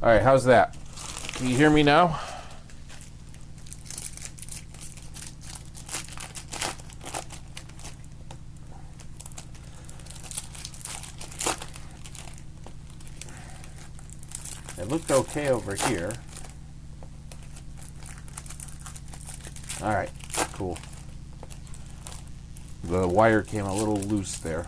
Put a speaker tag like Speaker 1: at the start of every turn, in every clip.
Speaker 1: All right, how's that? Can you hear me now? It looked okay over here. All right, cool. The wire came a little loose there.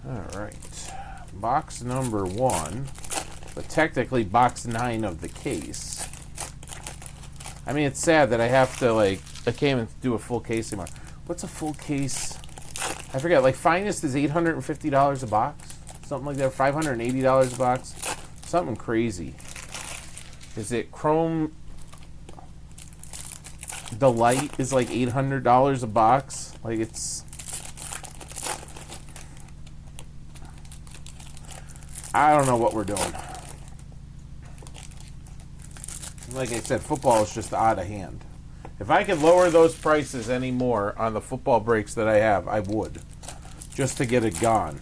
Speaker 1: All right, box number 1, but technically box 9 of the case. I mean, it's sad that I have to, like, I can't even do a full case anymore. What's a full case? I forget, like, finest is $850 a box? Something like that, $580 a box? Something crazy. Is it Chrome Delight is like $800 a box? Like, it's... I don't know what we're doing. Like I said, football is just out of hand. If I could lower those prices any more on the football breaks that I have, I would. Just to get it gone.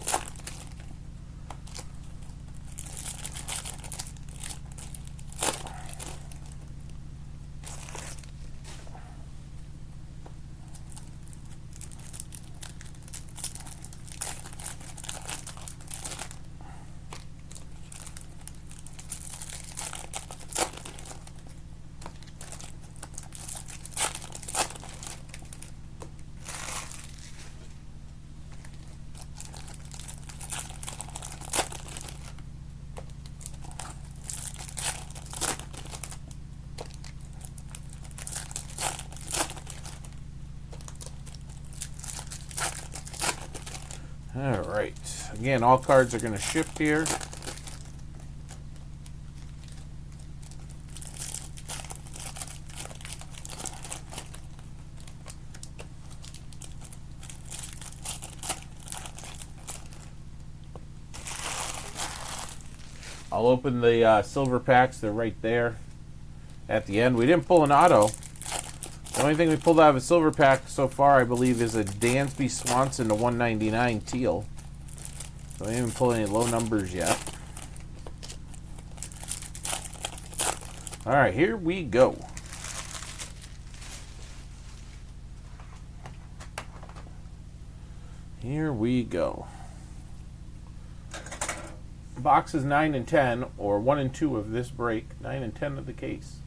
Speaker 1: All right. Again, all cards are going to ship here. I'll open the silver packs. They're right there at the end. We didn't pull an auto. The only thing we pulled out of a silver pack so far, I believe, is a Dansby Swanson to 199 teal. So I didn't even pull any low numbers yet. All right, here we go. Here we go. Boxes 9 and 10, or 1 and 2 of this break, 9 and 10 of the case.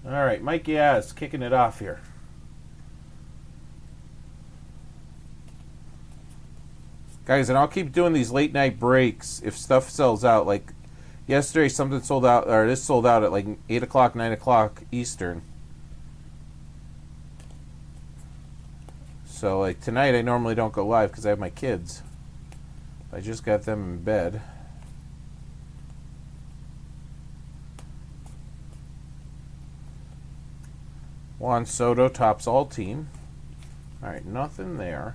Speaker 1: All right, Mike Yaz kicking it off here. Guys, and I'll keep doing these late night breaks if stuff sells out. Like yesterday, something sold out, or this sold out at like 8 o'clock, 9 o'clock Eastern. So like tonight, I normally don't go live because I have my kids. I just got them in bed. Juan Soto tops all team. All right, nothing there.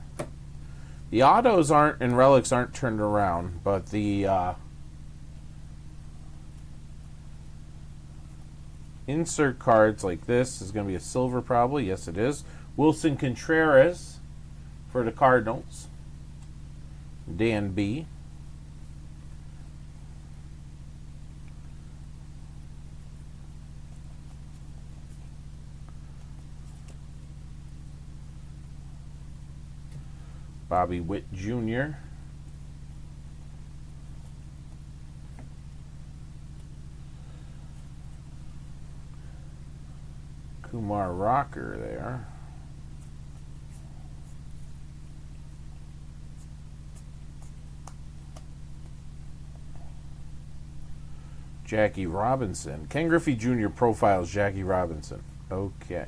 Speaker 1: The autos aren't and relics aren't turned around, but the insert cards like this is going to be a silver probably. Yes, it is. Wilson Contreras for the Cardinals. Dan B. Bobby Witt Jr. Kumar Rocker there. Jackie Robinson. Ken Griffey Jr. profiles Jackie Robinson. Okay.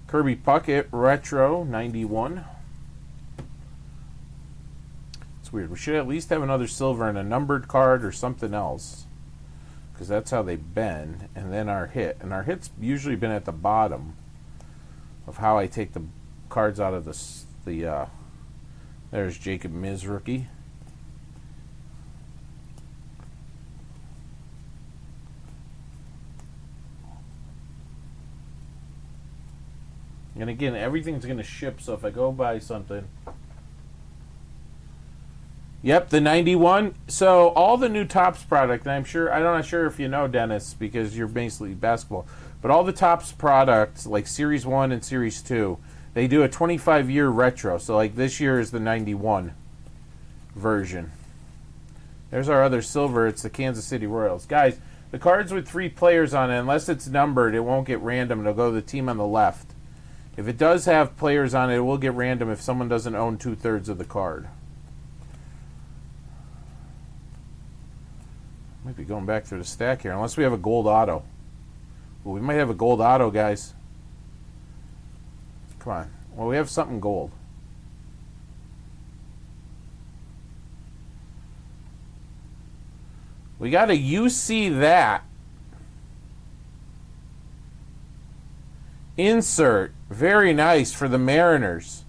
Speaker 1: Kirby Puckett, Retro, 91. It's weird. We should at least have another silver and a numbered card or something else, because that's how they bend. And then our hit. And our hit's usually been at the bottom of how I take the cards out of the there's Jacob Miz rookie. And again, everything's going to ship, so if I go buy something... Yep, the 91. So all the new Topps product, and I'm not sure if you know, Dennis, because you're basically basketball, but all the Topps products, like Series 1 and Series 2, they do a 25-year retro. So like this year is the 91 version. There's our other silver. It's the Kansas City Royals. Guys, the cards with 3 players on it, unless it's numbered, it won't get random. It'll go to the team on the left. If it does have players on it, it will get random if someone doesn't own 2/3 of the card. Might be going back through the stack here, unless we have a gold auto. Well, we might have a gold auto, guys. Come on. Well, we have something gold. We got a UC that. Insert. Very nice for the Mariners.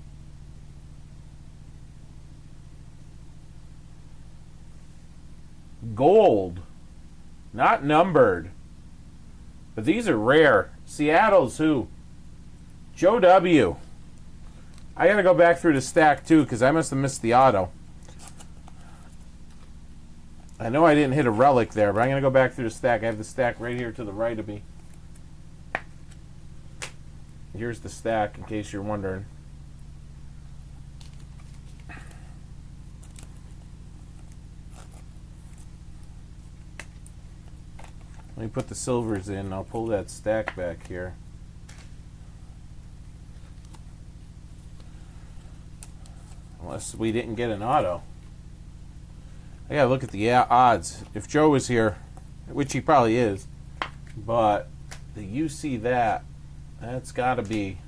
Speaker 1: Gold. Not numbered. But these are rare. Seattle's who? Joe W. I gotta go back through the stack too, because I must have missed the auto. I know I didn't hit a relic there, but I'm gonna go back through the stack. I have the stack right here to the right of me. Here's the stack, in case you're wondering. Let me put the silvers in. I'll pull that stack back here. Unless we didn't get an auto. I gotta look at the odds. If Joe was here, which he probably is, but the UC that's gotta be...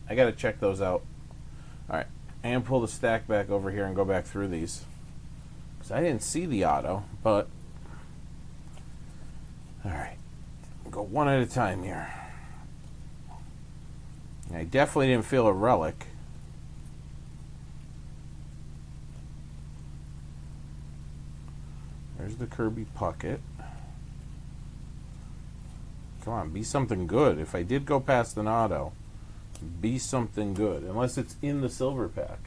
Speaker 1: I gotta check those out. Alright, and pull the stack back over here and go back through these. Because I didn't see the auto, but... Alright, we'll go one at a time here. I definitely didn't feel a relic. There's the Kirby Puckett. Come on, be something good. If I did go past an auto, be something good. Unless it's in the silver pack.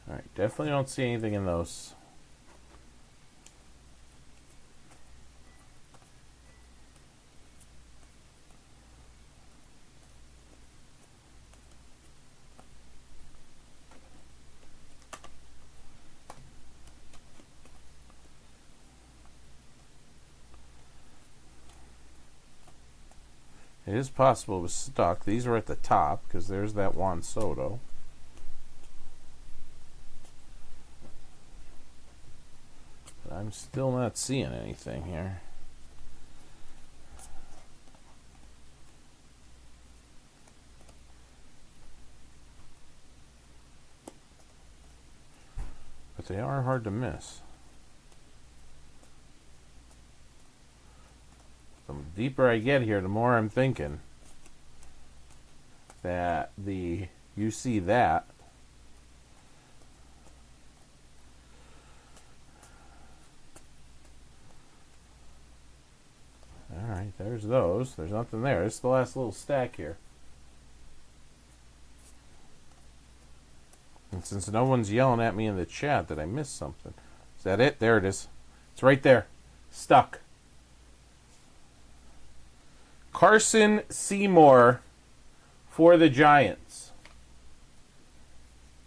Speaker 1: Alright, definitely don't see anything in those. It is possible it was stuck. These are at the top because there's that Juan Soto. I'm still not seeing anything here. But they are hard to miss. The deeper I get here, the more I'm thinking that you see that. Alright, there's those. There's nothing there. This is the last little stack here. And since no one's yelling at me in the chat that I missed something. Is that it? There it is. It's right there. Stuck. Carson Seymour for the Giants.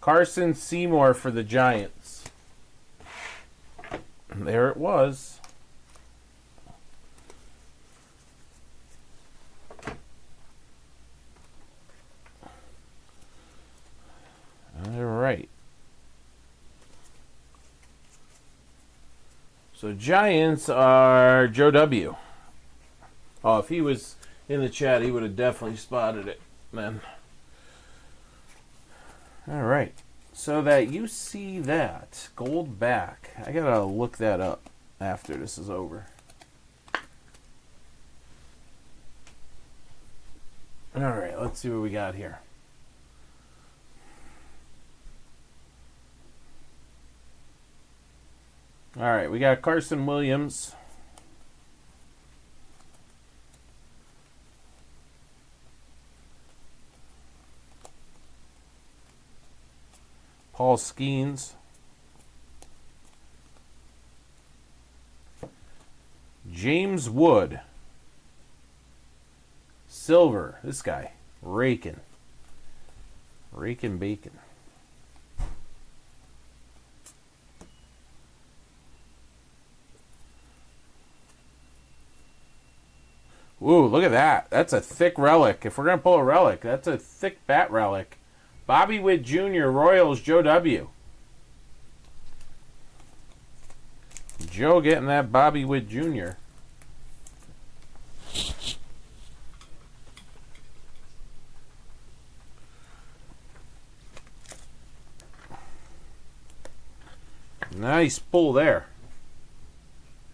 Speaker 1: Carson Seymour for the Giants. And there it was. All right. So Giants are Joe W. Oh, if he was in the chat, he would have definitely spotted it, man. All right. So that you see that gold back. I gotta look that up after this is over. All right, let's see what we got here. All right, we got Carson Williams. Paul Skeens. James Wood. Silver. This guy. Raking bacon. Ooh, look at that. That's a thick relic. If we're going to pull a relic, that's a thick bat relic. Bobby Witt Jr., Royals, Joe W. Joe getting that Bobby Witt Jr. Nice pull there.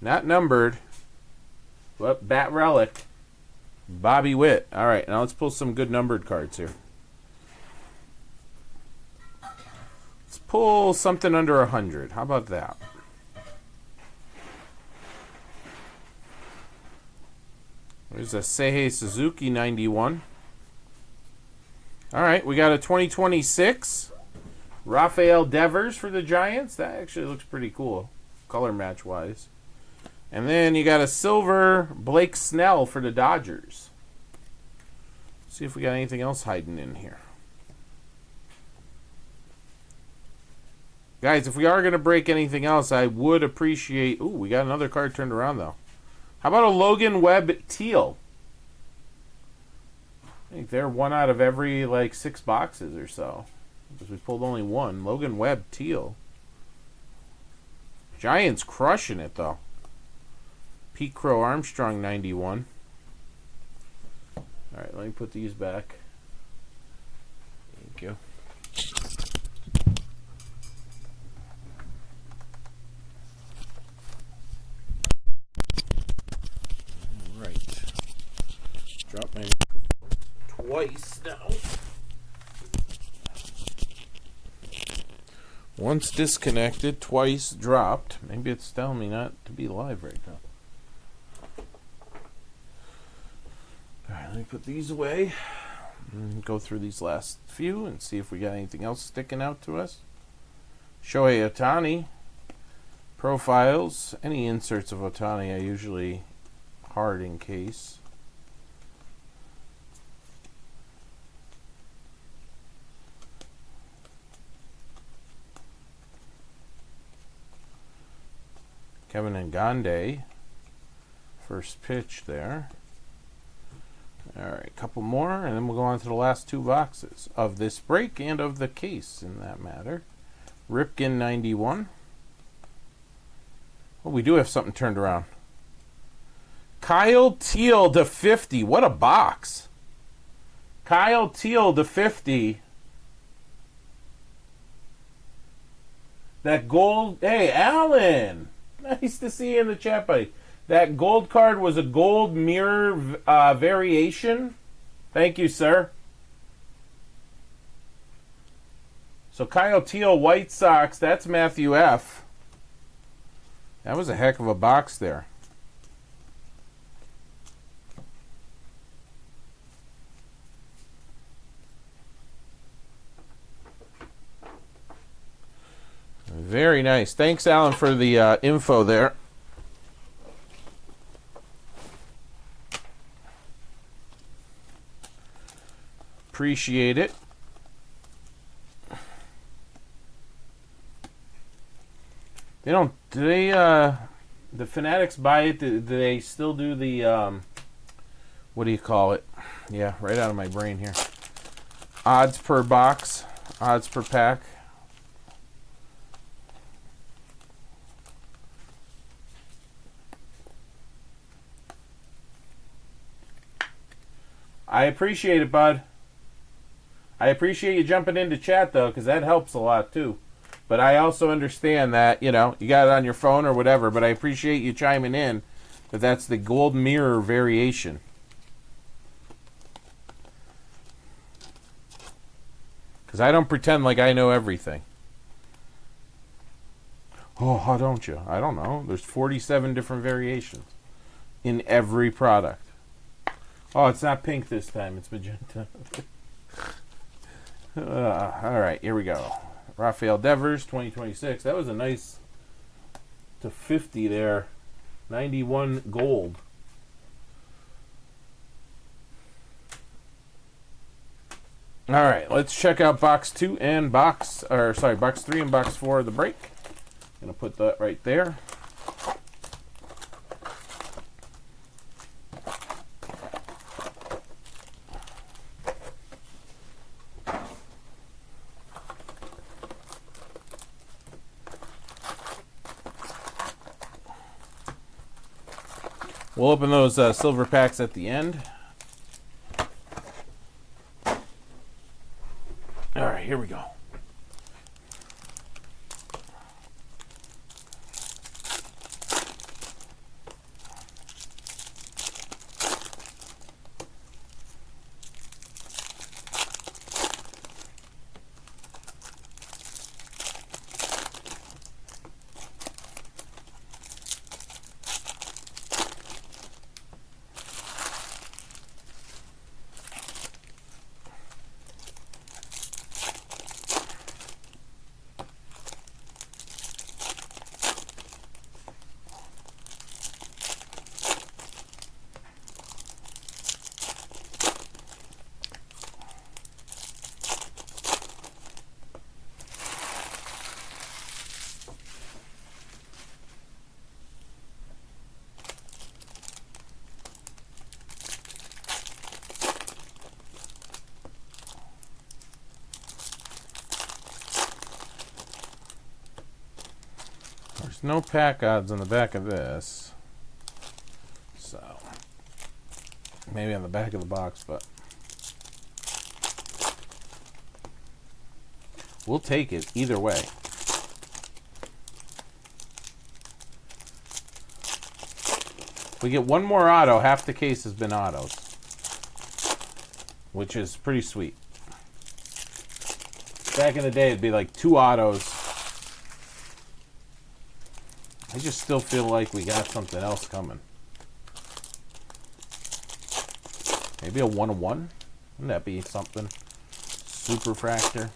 Speaker 1: Not numbered, but bat relic. Bobby Witt. All right, now let's pull some good numbered cards here. Let's pull something under 100. How about that? There's a Seihei Suzuki 91. All right, we got a 2026 Rafael Devers for the Giants. That actually looks pretty cool, color match wise. And then you got a silver Blake Snell for the Dodgers. See if we got anything else hiding in here. Guys, if we are going to break anything else, I would appreciate... Ooh, we got another card turned around, though. How about a Logan Webb teal? I think they're one out of every, 6 boxes or so. Because we pulled only one. Logan Webb teal. Giants crushing it, though. Pete Crow Armstrong 91. All right, let me put these back. Thank you. All right. Drop my microphone twice now. Once disconnected, twice dropped. Maybe it's telling me not to be live right now. Alright, let me put these away and go through these last few and see if we got anything else sticking out to us. Shohei Ohtani. Profiles. Any inserts of Ohtani I usually hard in case. Kevin Ngande. First pitch there. Alright, a couple more, and then we'll go on to the last 2 boxes of this break and of the case, in that matter. Ripken 91. Oh, we do have something turned around. Kyle Teal to 50. What a box. Kyle Teal to 50. That gold. Hey, Alan. Nice to see you in the chat, buddy. That gold card was a gold mirror variation. Thank you, sir. So Kyle Teal, White Sox. That's Matthew F. That was a heck of a box there. Very nice. Thanks, Alan, for the info there. Appreciate it. They don't. Do they? The Fanatics buy it. Do they still do the? What do you call it? Yeah, right out of my brain here. Odds per box, odds per pack. I appreciate it, bud. I appreciate you jumping into chat, though, because that helps a lot, too. But I also understand that, you know, you got it on your phone or whatever, but I appreciate you chiming in that that's the gold mirror variation. Because I don't pretend like I know everything. Oh, how don't you? I don't know. There's 47 different variations in every product. Oh, it's not pink this time. It's magenta. All right, here we go. Rafael Devers, 2026. That was a nice to 50 there. 91 gold. All right, let's check out box 2 and box 3 and box 4 of the break. Gonna put that right there. We'll open those silver packs at the end. All right, here we go. There's no pack odds on the back of this, so maybe on the back of the box, but we'll take it either way. If we get one more auto, half the case has been autos, which is pretty sweet. Back in the day, it'd be like 2 autos. I just still feel like we got something else coming. Maybe a 1-1? Wouldn't that be something? Super Fractor.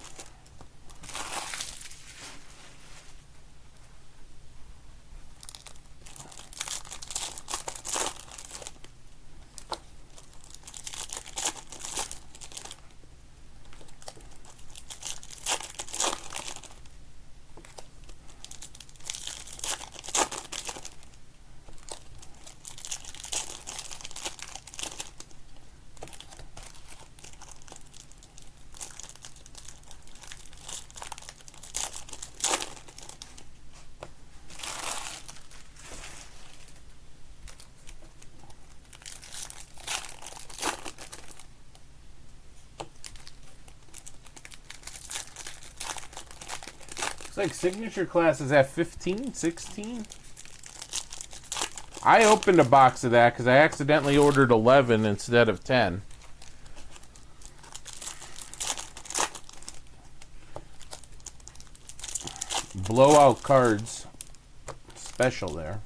Speaker 1: Looks like signature class is at 15, 16. I opened a box of that because I accidentally ordered 11 instead of 10. Blowout cards special there.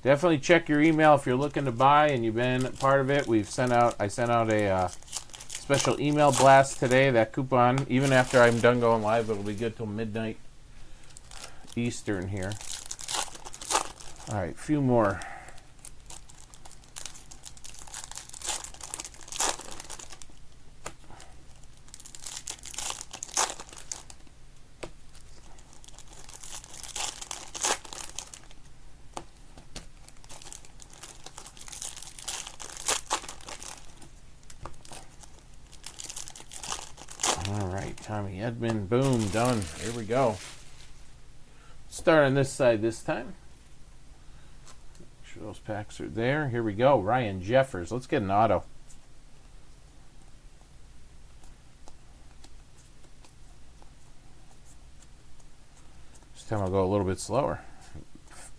Speaker 1: Definitely check your email if you're looking to buy and you've been part of it. I sent out a special email blast today. That coupon, even after I'm done going live, it'll be good till midnight Eastern here. All right, a few more. All right, Tommy Edman, boom, done. Here we go. Start on this side this time. Make Sure those packs are there. Here we go. Ryan Jeffers. Let's get an auto. This time I'll go a little bit slower.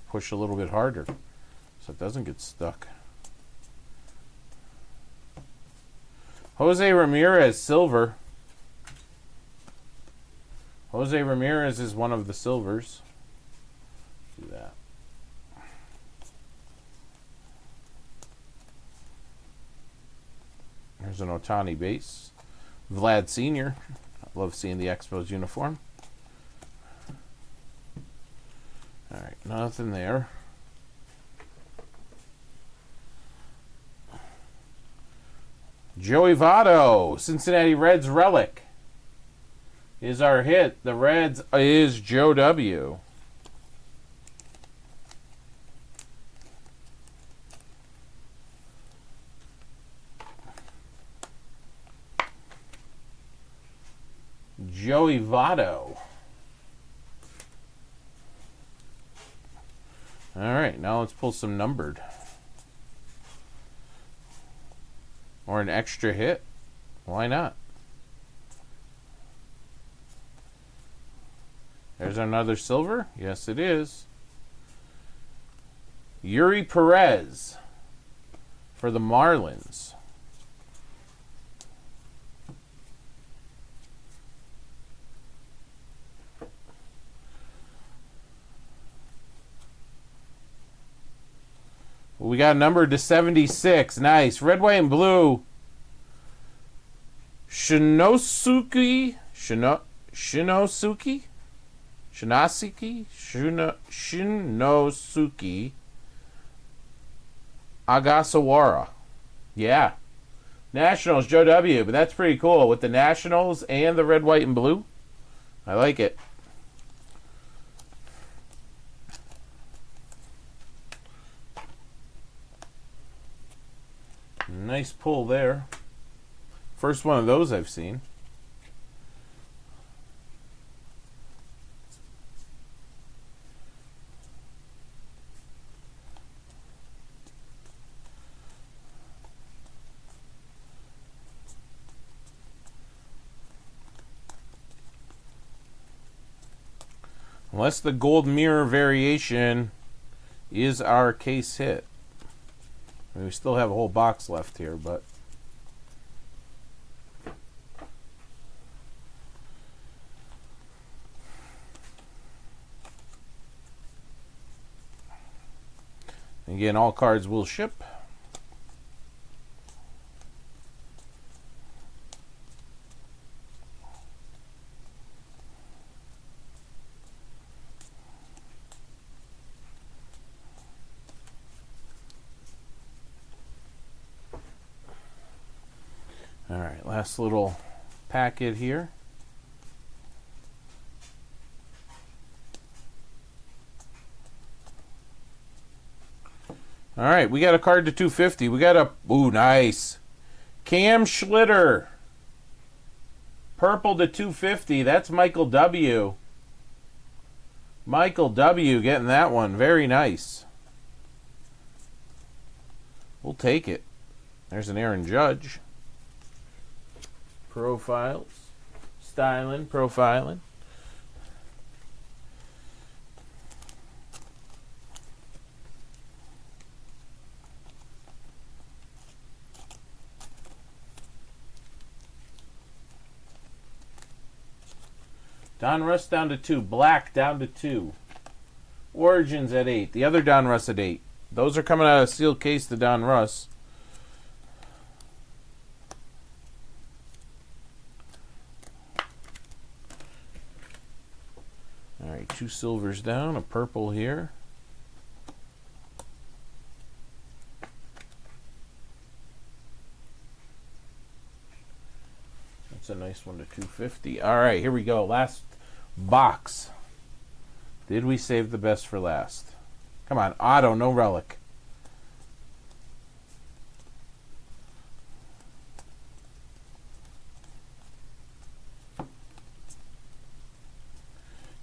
Speaker 1: Push a little bit harder so it doesn't get stuck. Jose Ramirez, silver. Jose Ramirez is one of the silvers. Do that. There's an Ohtani base. Vlad Sr. I love seeing the Expos uniform. Alright, nothing there. Joey Votto, Cincinnati Reds relic, is our hit. The Reds is Joe W. Joey Votto. Alright, now let's pull some numbered. Or an extra hit. Why not? There's another silver. Yes, it is. Yuri Perez for the Marlins. We got numbered to 76. Nice. Red, white, and blue. Shinosuke. Agasawara. Yeah. Nationals, Joe W. But that's pretty cool. With the Nationals and the red, white, and blue. I like it. Nice pull there. First one of those I've seen. Unless the gold mirror variation is our case hit. I mean, we still have a whole box left here, but again, all cards will ship. All right, last little packet here. All right, we got a card to 250. We got a, ooh, nice. Cam Schlitter. Purple to 250. That's Michael W. Michael W. getting that one. Very nice. We'll take it. There's an Aaron Judge. Profiles. Styling. Profiling. Donruss down to 2. Black down to 2. Origins at 8. The other Donruss at 8. Those are coming out of sealed case to Donruss. Alright, 2 silvers down. A purple here. That's a nice one to 250. Alright, here we go. Last box. Did we save the best for last? Come on, auto, no relic.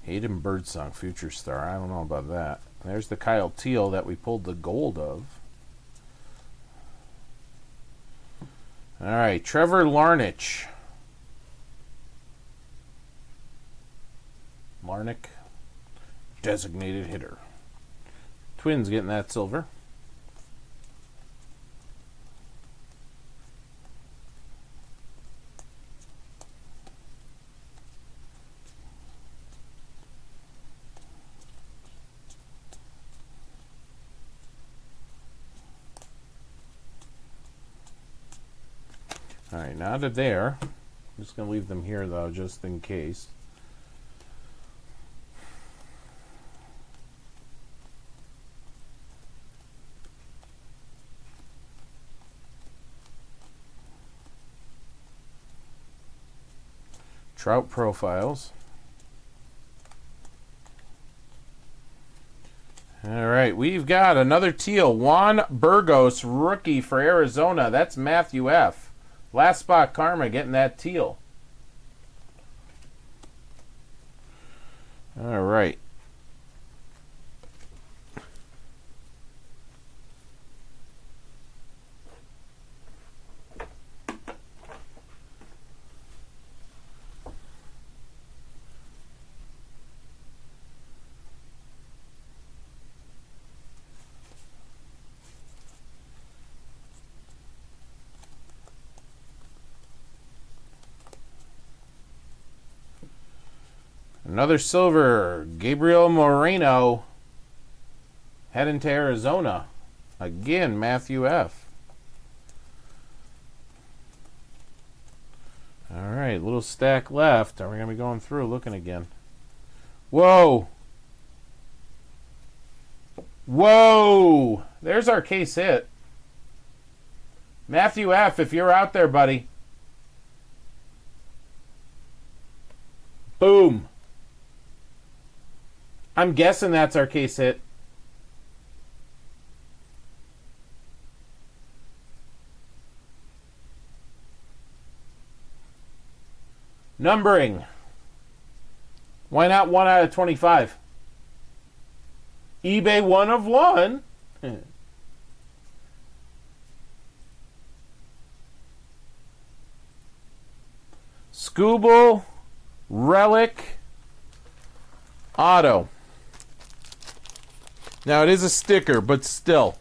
Speaker 1: Hayden Birdsong, future star. I don't know about that. There's the Kyle Teal that we pulled the gold of. All right, Trevor Larnach. Larnach, designated hitter. Twins getting that silver. All right, now to there. I'm just going to leave them here, though, just in case. Trout profiles. All right, we've got another teal. Juan Burgos, rookie for Arizona. That's Matthew F. Last spot Karma getting that teal. All right. Another silver, Gabriel Moreno, heading to Arizona. Again, Matthew F. All right, little stack left. Are we going to be going through looking again? Whoa. Whoa. There's our case hit. Matthew F., if you're out there, buddy. Boom. I'm guessing that's our case hit. Numbering. Why not 1 out of 25? eBay 1 of 1. Scooble, Relic, Auto. Now, it is a sticker, but still.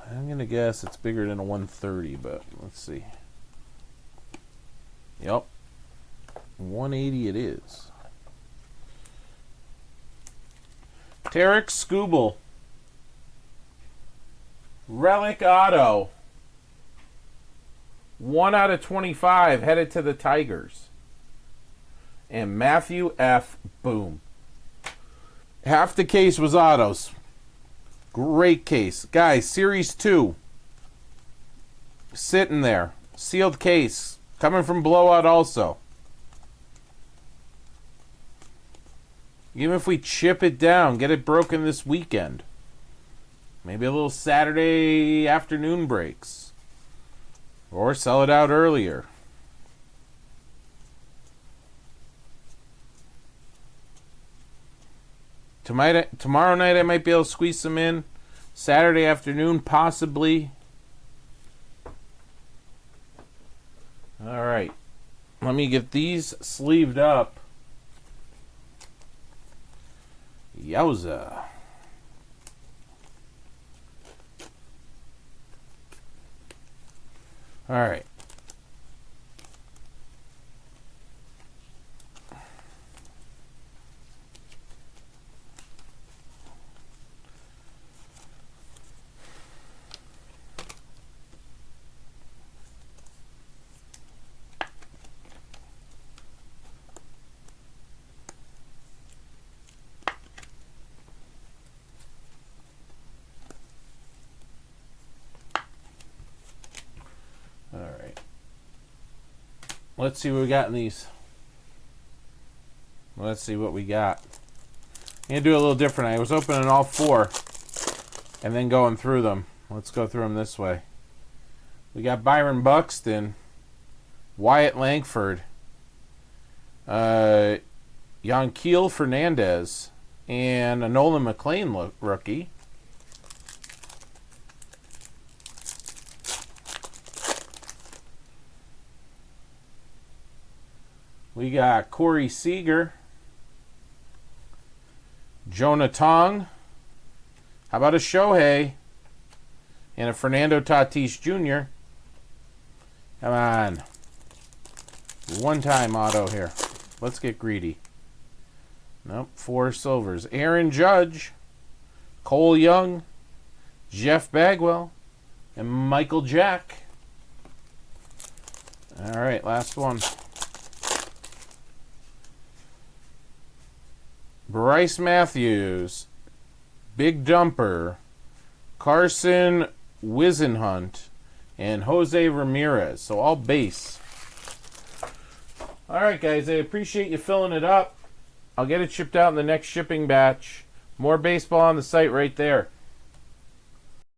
Speaker 1: I'm going to guess it's bigger than a 130, but let's see. Yep. 180 it is. Tarek Scooble. Relic Auto. 1 out of 25 headed to the Tigers. And Matthew F. Boom. Half the case was autos. Great case. Guys, Series 2. Sitting there. Sealed case. Coming from Blowout also. Even if we chip it down, get it broken this weekend. Maybe a little Saturday afternoon breaks. Or sell it out earlier. Tomorrow night I might be able to squeeze some in. Saturday afternoon, possibly. All right. Let me get these sleeved up. Yowza. All right. All right. Let's see what we got in these. Let's see what we got. I'm going to do a little different. I was opening all 4 and then going through them. Let's go through them this way. We got Byron Buxton, Wyatt Langford, Yanquiel Fernandez, and a Nolan McLean rookie. We got Corey Seager, Jonah Tong. How about a Shohei? And a Fernando Tatis Jr. Come on. One-time auto here. Let's get greedy. Nope, 4 silvers. Aaron Judge, Cole Young, Jeff Bagwell, and Michael Jack. All right, last one. Bryce Matthews, Big Dumper, Carson Wisenhunt, and Jose Ramirez. So all base. All right, guys, I appreciate you filling it up. I'll get it shipped out in the next shipping batch. More baseball on the site right there.